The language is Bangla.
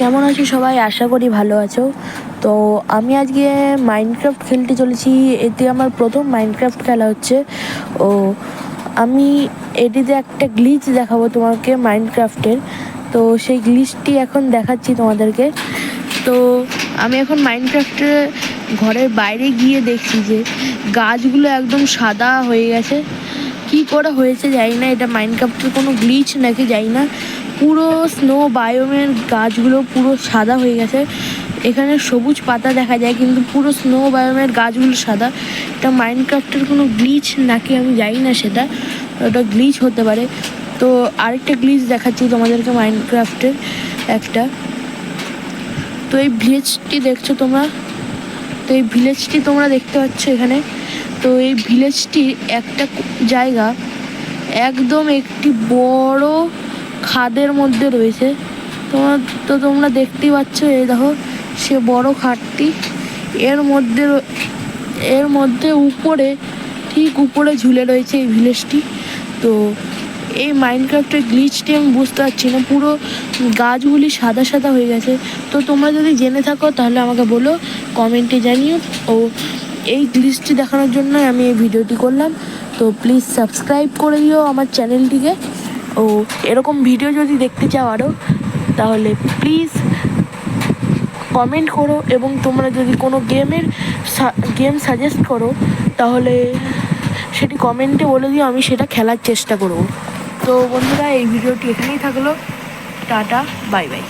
কেমন আছো সবাই? আশা করি ভালো আছো। তো আমি আজকে মাইনক্রাফট খেলতে চলেছি। এতে আমার প্রথম মাইনক্রাফট খেলা হচ্ছে। ও আমি এটিতে একটা গ্লিচ দেখাবো তোমাকে মাইনক্রাফটের। তো সেই গ্লিচটি এখন দেখাচ্ছি তোমাদেরকে। তো আমি এখন মাইনক্রাফটের ঘরের বাইরে গিয়ে দেখছি যে গাছগুলো একদম সাদা হয়ে গেছে। কি করে হয়েছে জানি না, এটা মাইনক্রাফটের কোনো গ্লিচ নাকি জানি না। পুরো স্নো বায়োমের গাছগুলো পুরো সাদা হয়ে গেছে। এখানে সবুজ পাতা দেখা যায় কিন্তু পুরো স্নো বায়োমের গাছগুলো সাদা। এটা মাইনক্রাফটের কোনো গ্লিচ নাকি আমি জানি না, সেটা ওটা গ্লিচ হতে পারে। তো আরেকটা গ্লিচ দেখাচ্ছি তোমাদেরকে মাইনক্রাফটের একটা। তো এই ভিলেজটি দেখছো তোমরা, তো এই ভিলেজটি তোমরা দেখতে পাচ্ছ এখানে। তো এই ভিলেজটির একটা জায়গা একদম একটি বড় খাদের মধ্যে রয়েছে। তোমরা দেখতেই পাচ্ছ, এই দেখো সে বড় খাদটি। এর মধ্যে উপরে, ঠিক উপরে ঝুলে রয়েছে এই ভিলেজটি। তো এই মাইনক্রাফটের গ্লিচটি আমি বুঝতে পারছি না, পুরো গাছগুলি সাদা সাদা হয়ে গেছে। তো তোমরা যদি জেনে থাকো তাহলে আমাকে বলো, কমেন্টে জানিও। ও এই গ্লিচটি দেখানোর জন্য আমি এই ভিডিওটি করলাম। তো প্লিজ সাবস্ক্রাইব করে দিও আমার চ্যানেলটিকে। ও এরকম ভিডিও যদি দেখতে চাও আরও, তাহলে প্লিজ কমেন্ট করো। এবং তোমরা যদি কোনো গেম সাজেস্ট করো তাহলে সেটি কমেন্টে বলে দিও, আমি সেটা খেলার চেষ্টা করব। তো বন্ধুরা, এই ভিডিওটি এখানেই থাকলো। Tata, bye bye.